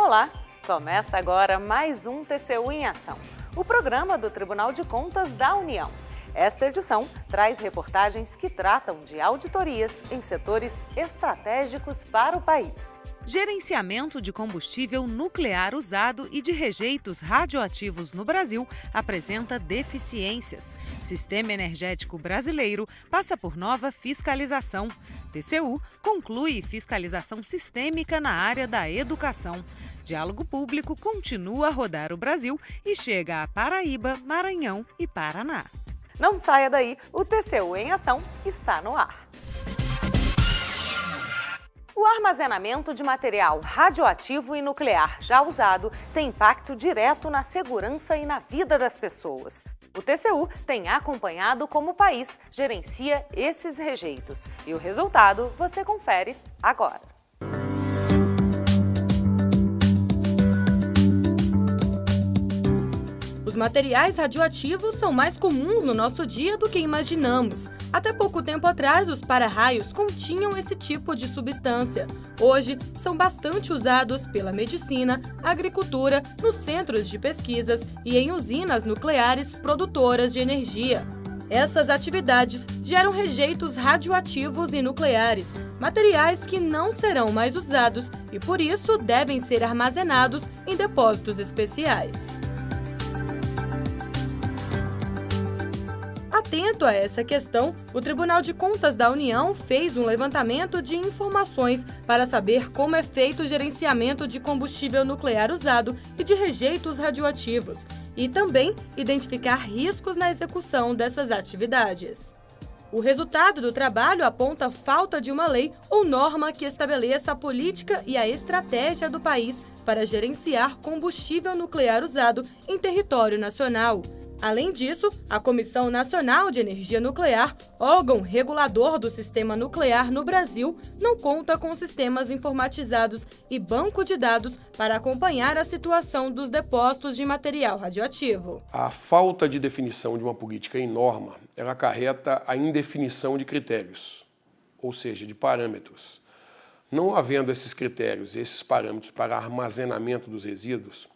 Olá! Começa agora mais um TCU em Ação, o programa do Tribunal de Contas da União. Esta edição traz reportagens que tratam de auditorias em setores estratégicos para o país. Gerenciamento de combustível nuclear usado e de rejeitos radioativos no Brasil apresenta deficiências. Sistema energético brasileiro passa por nova fiscalização. TCU conclui fiscalização sistêmica na área da educação. Diálogo público continua a rodar o Brasil e chega a Paraíba, Maranhão e Paraná. Não saia daí, o TCU em Ação está no ar. O armazenamento de material radioativo e nuclear já usado tem impacto direto na segurança e na vida das pessoas. O TCU tem acompanhado como o país gerencia esses rejeitos. E o resultado você confere agora. Os materiais radioativos são mais comuns no nosso dia do que imaginamos. Até pouco tempo atrás, os para-raios continham esse tipo de substância. Hoje, são bastante usados pela medicina, agricultura, nos centros de pesquisas e em usinas nucleares produtoras de energia. Essas atividades geram rejeitos radioativos e nucleares, materiais que não serão mais usados e, por isso, devem ser armazenados em depósitos especiais. Atento a essa questão, o Tribunal de Contas da União fez um levantamento de informações para saber como é feito o gerenciamento de combustível nuclear usado e de rejeitos radioativos, e também identificar riscos na execução dessas atividades. O resultado do trabalho aponta a falta de uma lei ou norma que estabeleça a política e a estratégia do país para gerenciar combustível nuclear usado em território nacional. Além disso, a Comissão Nacional de Energia Nuclear, órgão regulador do sistema nuclear no Brasil, não conta com sistemas informatizados e banco de dados para acompanhar a situação dos depósitos de material radioativo. A falta de definição de uma política em norma, ela acarreta a indefinição de critérios, ou seja, de parâmetros. Não havendo esses critérios, esses parâmetros para armazenamento dos resíduos,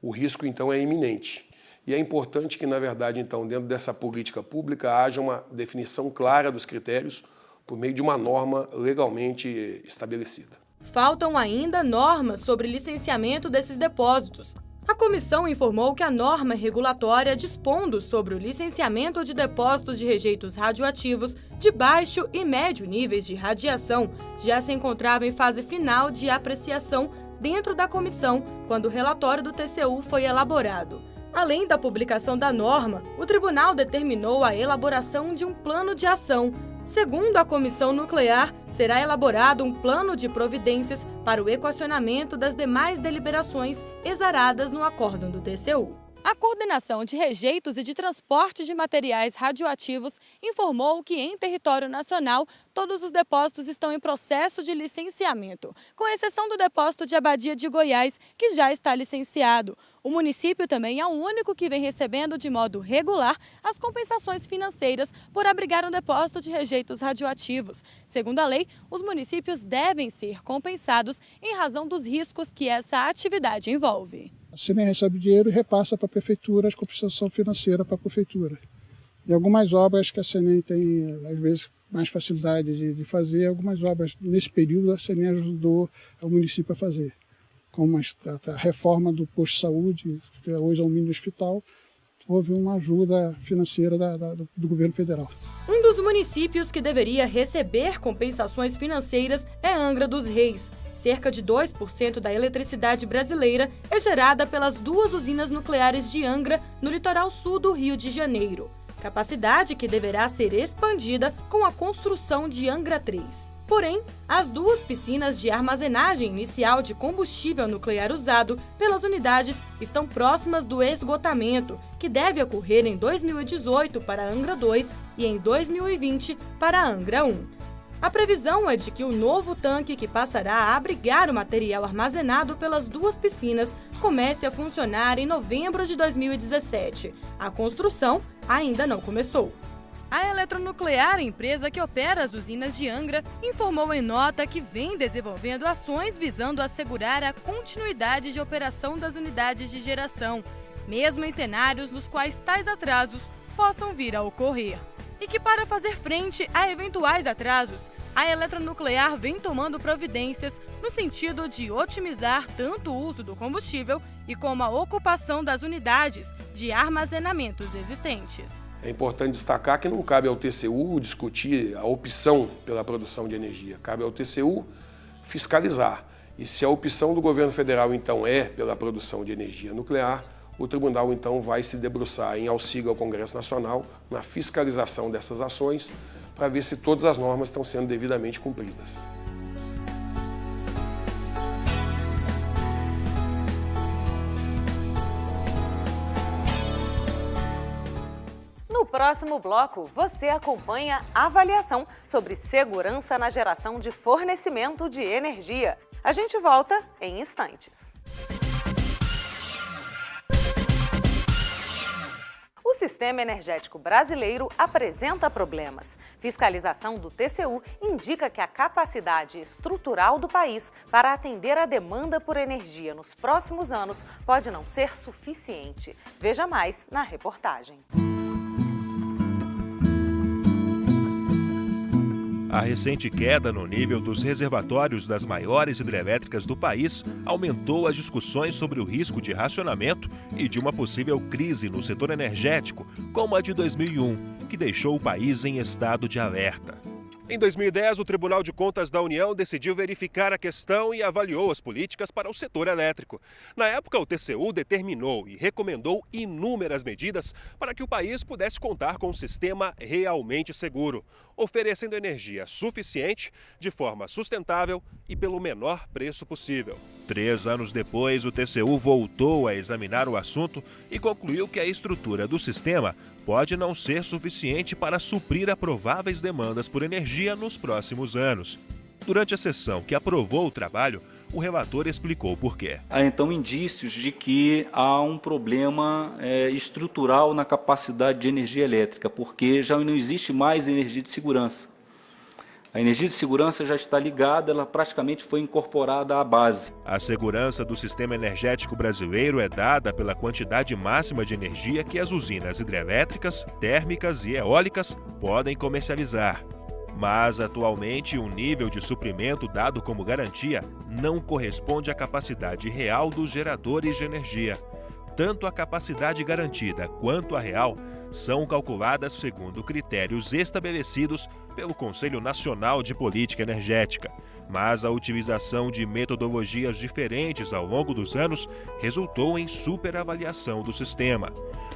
o risco então é iminente. E é importante que, na verdade, então, dentro dessa política pública, haja uma definição clara dos critérios por meio de uma norma legalmente estabelecida. Faltam ainda normas sobre licenciamento desses depósitos. A comissão informou que a norma regulatória dispondo sobre o licenciamento de depósitos de rejeitos radioativos de baixo e médio níveis de radiação já se encontrava em fase final de apreciação dentro da comissão quando o relatório do TCU foi elaborado. Além da publicação da norma, o tribunal determinou a elaboração de um plano de ação. Segundo a Comissão Nuclear, será elaborado um plano de providências para o equacionamento das demais deliberações exaradas no acórdão do TCU. A Coordenação de Rejeitos e de Transporte de Materiais Radioativos informou que, em território nacional, todos os depósitos estão em processo de licenciamento, com exceção do depósito de Abadia de Goiás, que já está licenciado. O município também é o único que vem recebendo de modo regular as compensações financeiras por abrigar um depósito de rejeitos radioativos. Segundo a lei, os municípios devem ser compensados em razão dos riscos que essa atividade envolve. A CENEM recebe dinheiro e repassa para a prefeitura as compensação financeira para a prefeitura. E algumas obras que a CENEM tem, às vezes, mais facilidade de fazer, algumas obras nesse período a CENEM ajudou o município a fazer. Como a reforma do posto de saúde, que hoje é um mini hospital, houve uma ajuda financeira do governo federal. Um dos municípios que deveria receber compensações financeiras é Angra dos Reis. Cerca de 2% da eletricidade brasileira é gerada pelas duas usinas nucleares de Angra, no litoral sul do Rio de Janeiro. Capacidade que deverá ser expandida com a construção de Angra 3. Porém, as duas piscinas de armazenagem inicial de combustível nuclear usado pelas unidades estão próximas do esgotamento, que deve ocorrer em 2018 para Angra 2 e em 2020 para Angra 1. A previsão é de que o novo tanque que passará a abrigar o material armazenado pelas duas piscinas comece a funcionar em novembro de 2017. A construção ainda não começou. A Eletronuclear, empresa que opera as usinas de Angra, informou em nota que vem desenvolvendo ações visando assegurar a continuidade de operação das unidades de geração, mesmo em cenários nos quais tais atrasos possam vir a ocorrer. E que para fazer frente a eventuais atrasos, a Eletronuclear vem tomando providências no sentido de otimizar tanto o uso do combustível e como a ocupação das unidades de armazenamentos existentes. É importante destacar que não cabe ao TCU discutir a opção pela produção de energia. Cabe ao TCU fiscalizar. E se a opção do governo federal, então, é pela produção de energia nuclear, o tribunal, então, vai se debruçar em auxílio ao Congresso Nacional na fiscalização dessas ações para ver se todas as normas estão sendo devidamente cumpridas. No próximo bloco, você acompanha a avaliação sobre segurança na geração de fornecimento de energia. A gente volta em instantes. O sistema energético brasileiro apresenta problemas. Fiscalização do TCU indica que a capacidade estrutural do país para atender a demanda por energia nos próximos anos pode não ser suficiente. Veja mais na reportagem. A recente queda no nível dos reservatórios das maiores hidrelétricas do país aumentou as discussões sobre o risco de racionamento e de uma possível crise no setor energético, como a de 2001, que deixou o país em estado de alerta. Em 2010, o Tribunal de Contas da União decidiu verificar a questão e avaliou as políticas para o setor elétrico. Na época, o TCU determinou e recomendou inúmeras medidas para que o país pudesse contar com um sistema realmente seguro, oferecendo energia suficiente, de forma sustentável e pelo menor preço possível. 3 anos depois, o TCU voltou a examinar o assunto e concluiu que a estrutura do sistema pode não ser suficiente para suprir a prováveis demandas por energia nos próximos anos. Durante a sessão que aprovou o trabalho, o relator explicou o porquê. Há então indícios de que há um problema estrutural na capacidade de energia elétrica, porque já não existe mais energia de segurança. A energia de segurança já está ligada, ela praticamente foi incorporada à base. A segurança do sistema energético brasileiro é dada pela quantidade máxima de energia que as usinas hidrelétricas, térmicas e eólicas podem comercializar. Mas, atualmente, o nível de suprimento dado como garantia não corresponde à capacidade real dos geradores de energia. Tanto a capacidade garantida quanto a real são calculadas segundo critérios estabelecidos pelo Conselho Nacional de Política Energética. Mas a utilização de metodologias diferentes ao longo dos anos resultou em superavaliação do sistema.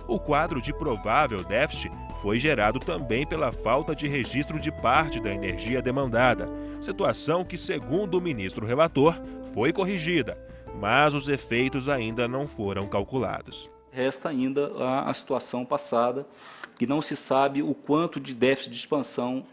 O quadro de provável déficit foi gerado também pela falta de registro de parte da energia demandada, situação que, segundo o ministro relator, foi corrigida, mas os efeitos ainda não foram calculados. Resta ainda a situação passada, que não se sabe o quanto de déficit de expansão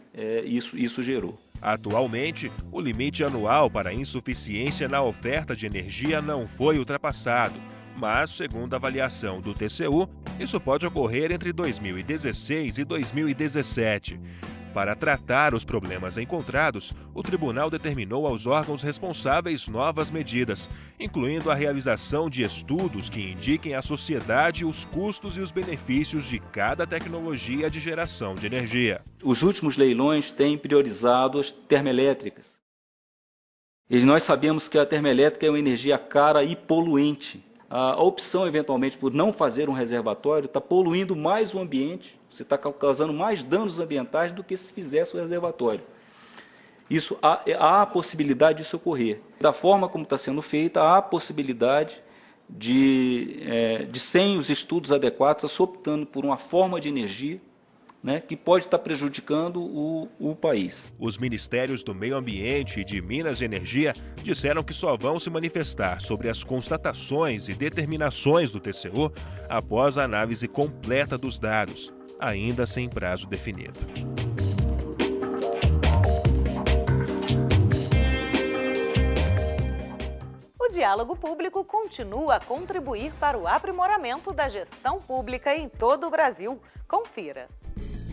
isso gerou. Atualmente, o limite anual para insuficiência na oferta de energia não foi ultrapassado, mas, segundo a avaliação do TCU, isso pode ocorrer entre 2016 e 2017. Para tratar os problemas encontrados, o tribunal determinou aos órgãos responsáveis novas medidas, incluindo a realização de estudos que indiquem à sociedade os custos e os benefícios de cada tecnologia de geração de energia. Os últimos leilões têm priorizado as termoelétricas. E nós sabemos que a termoelétrica é uma energia cara e poluente. A opção, eventualmente, por não fazer um reservatório, está poluindo mais o ambiente, você está causando mais danos ambientais do que se fizesse o reservatório. Isso, há a possibilidade disso ocorrer. Da forma como está sendo feita, há a possibilidade de sem os estudos adequados, se optando por uma forma de energia, que pode estar prejudicando o país. Os ministérios do Meio Ambiente e de Minas e Energia disseram que só vão se manifestar sobre as constatações e determinações do TCU após a análise completa dos dados, ainda sem prazo definido. O diálogo público continua a contribuir para o aprimoramento da gestão pública em todo o Brasil. Confira.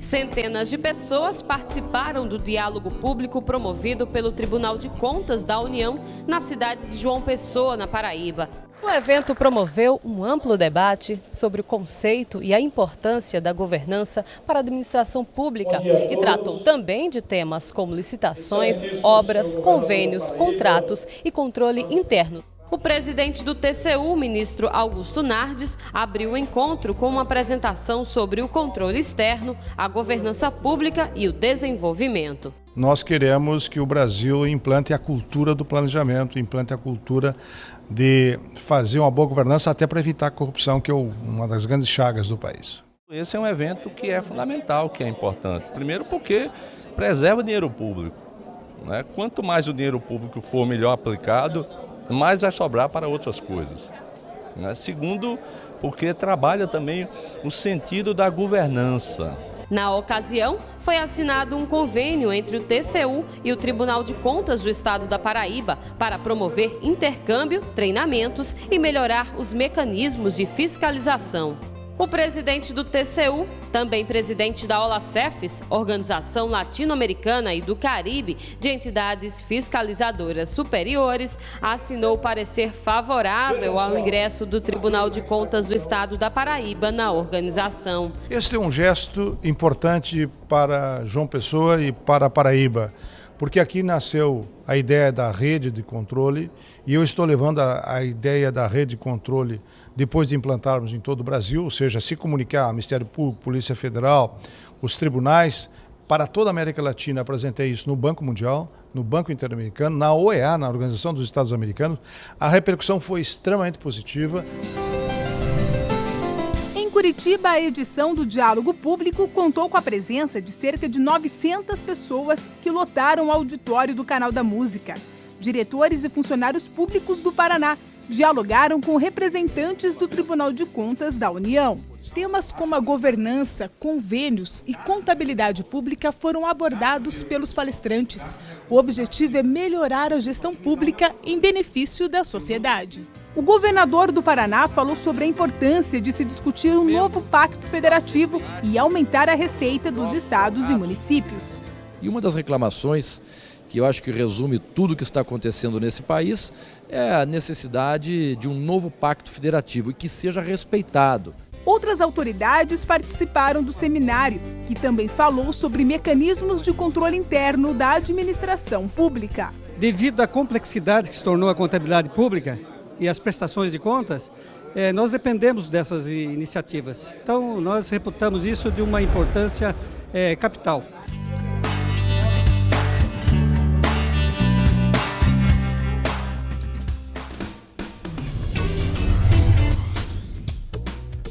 Centenas de pessoas participaram do diálogo público promovido pelo Tribunal de Contas da União na cidade de João Pessoa, na Paraíba. O evento promoveu um amplo debate sobre o conceito e a importância da governança para a administração pública e tratou também de temas como licitações, obras, convênios, contratos e controle interno. O presidente do TCU, ministro Augusto Nardes, abriu o encontro com uma apresentação sobre o controle externo, a governança pública e o desenvolvimento. Nós queremos que o Brasil implante a cultura do planejamento, implante a cultura de fazer uma boa governança até para evitar a corrupção, que é uma das grandes chagas do país. Esse é um evento que é fundamental, que é importante. Primeiro porque preserva o dinheiro público, né? Quanto mais o dinheiro público for melhor aplicado, mais vai sobrar para outras coisas, né? Segundo, porque trabalha também o sentido da governança. Na ocasião, foi assinado um convênio entre o TCU e o Tribunal de Contas do Estado da Paraíba para promover intercâmbio, treinamentos e melhorar os mecanismos de fiscalização. O presidente do TCU, também presidente da OLACEFES, Organização Latino-Americana e do Caribe de Entidades Fiscalizadoras Superiores, assinou parecer favorável ao ingresso do Tribunal de Contas do Estado da Paraíba na organização. Esse é um gesto importante para João Pessoa e para a Paraíba, porque aqui nasceu a ideia da rede de controle e eu estou levando a ideia da rede de controle depois de implantarmos em todo o Brasil, ou seja, se comunicar ao Ministério Público, Polícia Federal, os tribunais, para toda a América Latina. Apresentei isso no Banco Mundial, no Banco Interamericano, na OEA, na Organização dos Estados Americanos. A repercussão foi extremamente positiva. Em Curitiba, a edição do Diálogo Público contou com a presença de cerca de 900 pessoas que lotaram o auditório do Canal da Música. Diretores e funcionários públicos do Paraná dialogaram com representantes do Tribunal de Contas da União. Temas como a governança, convênios e contabilidade pública foram abordados pelos palestrantes. O objetivo é melhorar a gestão pública em benefício da sociedade. O governador do Paraná falou sobre a importância de se discutir um novo pacto federativo e aumentar a receita dos estados e municípios. E uma das reclamações que eu acho que resume tudo o que está acontecendo nesse país é a necessidade de um novo pacto federativo e que seja respeitado. Outras autoridades participaram do seminário, que também falou sobre mecanismos de controle interno da administração pública. Devido à complexidade que se tornou a contabilidade pública e as prestações de contas, nós dependemos dessas iniciativas. Então, nós reputamos isso de uma importância capital.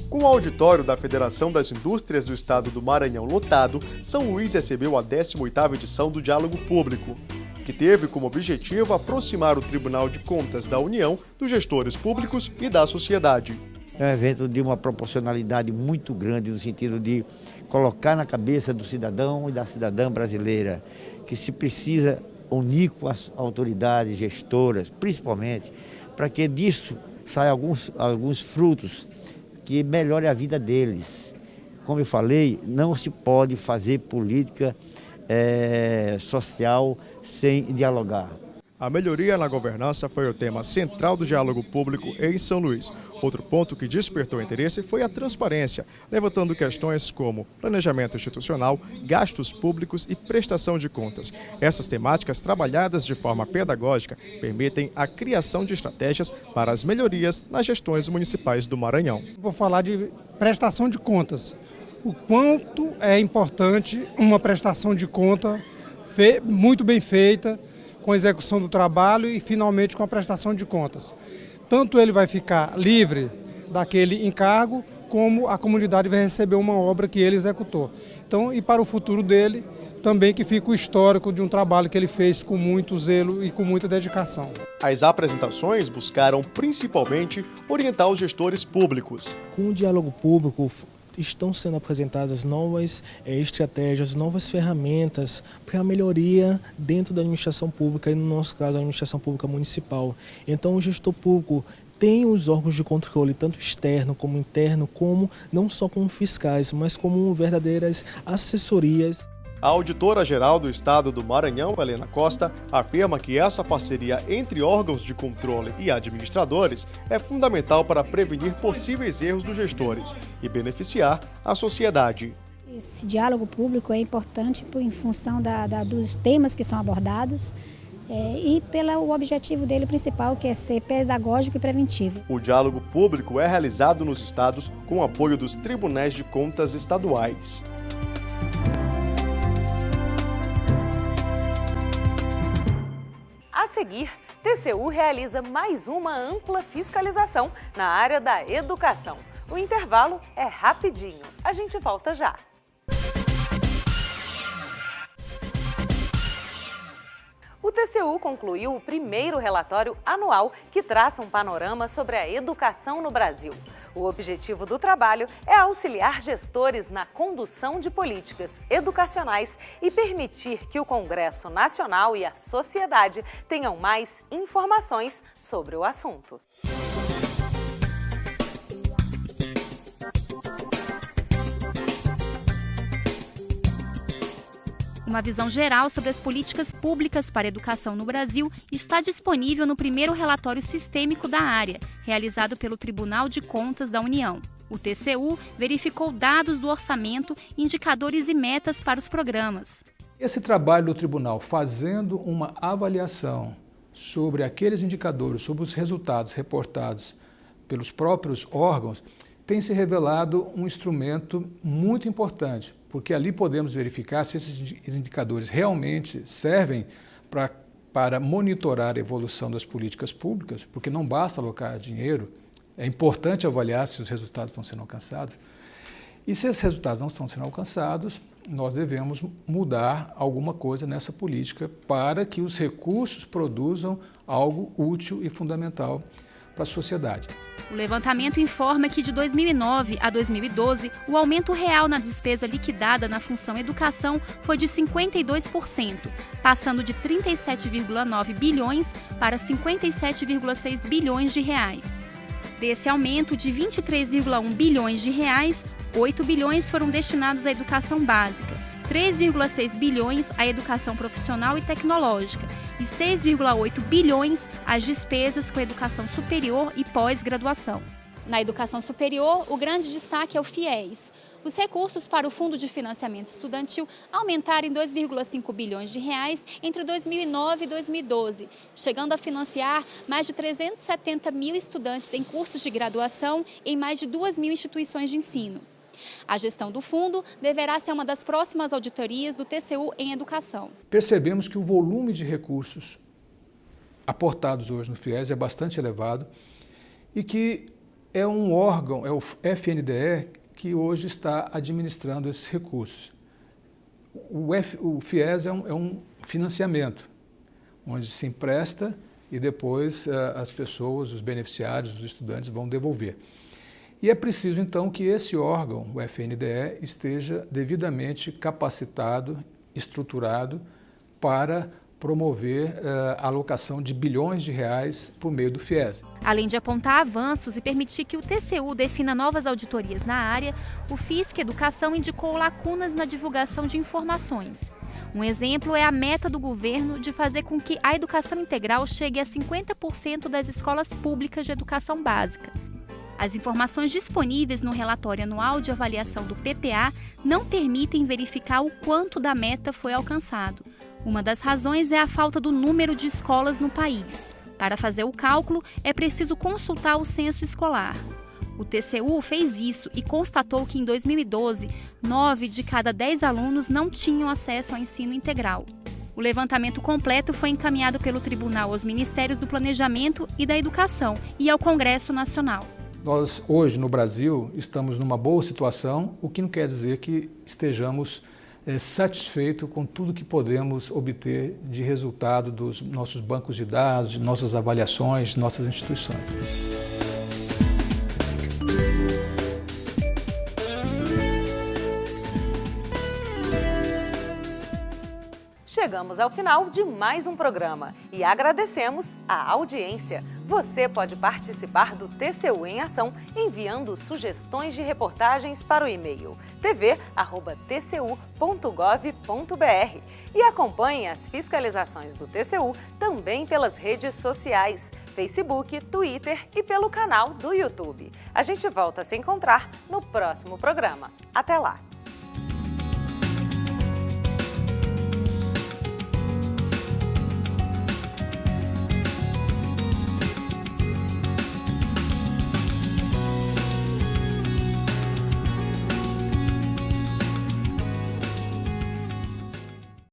Com o auditório da Federação das Indústrias do Estado do Maranhão lotado, São Luís recebeu a 18ª edição do Diálogo Público, que teve como objetivo aproximar o Tribunal de Contas da União dos gestores públicos e da sociedade. É um evento de uma proporcionalidade muito grande no sentido de colocar na cabeça do cidadão e da cidadã brasileira que se precisa unir com as autoridades gestoras, principalmente, para que disso saiam alguns frutos que melhore a vida deles. Como eu falei, não se pode fazer política social sem dialogar. A melhoria na governança foi o tema central do diálogo público em São Luís. Outro ponto que despertou interesse foi a transparência, levantando questões como planejamento institucional, gastos públicos e prestação de contas. Essas temáticas, trabalhadas de forma pedagógica, permitem a criação de estratégias para as melhorias nas gestões municipais do Maranhão. Vou falar de prestação de contas. O quanto é importante uma prestação de conta muito bem feita, com a execução do trabalho e, finalmente, com a prestação de contas. Tanto ele vai ficar livre daquele encargo, como a comunidade vai receber uma obra que ele executou. Então, e para o futuro dele, também que fica o histórico de um trabalho que ele fez com muito zelo e com muita dedicação. As apresentações buscaram, principalmente, orientar os gestores públicos. Com o diálogo público, estão sendo apresentadas novas estratégias, novas ferramentas para a melhoria dentro da administração pública e, no nosso caso, a administração pública municipal. Então, o gestor público tem os órgãos de controle, tanto externo como interno, como não só como fiscais, mas como verdadeiras assessorias. A auditora-geral do Estado do Maranhão, Helena Costa, afirma que essa parceria entre órgãos de controle e administradores é fundamental para prevenir possíveis erros dos gestores e beneficiar a sociedade. Esse diálogo público é importante em função dos temas que são abordados e pelo objetivo dele principal, que é ser pedagógico e preventivo. O diálogo público é realizado nos estados com o apoio dos tribunais de contas estaduais. A seguir, TCU realiza mais uma ampla fiscalização na área da educação. O intervalo é rapidinho. A gente volta já. O TCU concluiu o primeiro relatório anual que traça um panorama sobre a educação no Brasil. O objetivo do trabalho é auxiliar gestores na condução de políticas educacionais e permitir que o Congresso Nacional e a sociedade tenham mais informações sobre o assunto. Uma visão geral sobre as políticas públicas para a educação no Brasil está disponível no primeiro relatório sistêmico da área, realizado pelo Tribunal de Contas da União. O TCU verificou dados do orçamento, indicadores e metas para os programas. Esse trabalho do tribunal, fazendo uma avaliação sobre aqueles indicadores, sobre os resultados reportados pelos próprios órgãos, tem se revelado um instrumento muito importante, porque ali podemos verificar se esses indicadores realmente servem para monitorar a evolução das políticas públicas, porque não basta alocar dinheiro, é importante avaliar se os resultados estão sendo alcançados. E se esses resultados não estão sendo alcançados, nós devemos mudar alguma coisa nessa política para que os recursos produzam algo útil e fundamental para a sociedade. O levantamento informa que de 2009 a 2012, o aumento real na despesa liquidada na função educação foi de 52%, passando de 37,9 bilhões para 57,6 bilhões de reais. Desse aumento de 23,1 bilhões de reais, 8 bilhões foram destinados à educação básica, 3,6 bilhões à educação profissional e tecnológica e 6,8 bilhões às despesas com educação superior e pós-graduação. Na educação superior, o grande destaque é o FIES. Os recursos para o Fundo de Financiamento Estudantil aumentaram em 2,5 bilhões de reais entre 2009 e 2012, chegando a financiar mais de 370 mil estudantes em cursos de graduação em mais de 2 mil instituições de ensino. A gestão do fundo deverá ser uma das próximas auditorias do TCU em educação. Percebemos que o volume de recursos aportados hoje no FIES é bastante elevado e que é um órgão, é o FNDE, que hoje está administrando esses recursos. O FIES é um financiamento, onde se empresta e depois as pessoas, os beneficiários, os estudantes vão devolver. E é preciso, então, que esse órgão, o FNDE, esteja devidamente capacitado, estruturado para promover a alocação de bilhões de reais por meio do FIES. Além de apontar avanços e permitir que o TCU defina novas auditorias na área, o FISC Educação indicou lacunas na divulgação de informações. Um exemplo é a meta do governo de fazer com que a educação integral chegue a 50% das escolas públicas de educação básica. As informações disponíveis no relatório anual de avaliação do PPA não permitem verificar o quanto da meta foi alcançado. Uma das razões é a falta do número de escolas no país. Para fazer o cálculo, é preciso consultar o censo escolar. O TCU fez isso e constatou que em 2012, 9 de cada 10 alunos não tinham acesso ao ensino integral. O levantamento completo foi encaminhado pelo Tribunal aos Ministérios do Planejamento e da Educação e ao Congresso Nacional. Nós, hoje, no Brasil, estamos numa boa situação, o que não quer dizer que estejamos satisfeitos com tudo que podemos obter de resultado dos nossos bancos de dados, de nossas avaliações, de nossas instituições. chegamos ao final de mais um programa e agradecemos a audiência. Você pode participar do TCU em Ação enviando sugestões de reportagens para o e-mail tv@tcu.gov.br e acompanhe as fiscalizações do TCU também pelas redes sociais, Facebook, Twitter e pelo canal do YouTube. A gente volta a se encontrar no próximo programa. Até lá!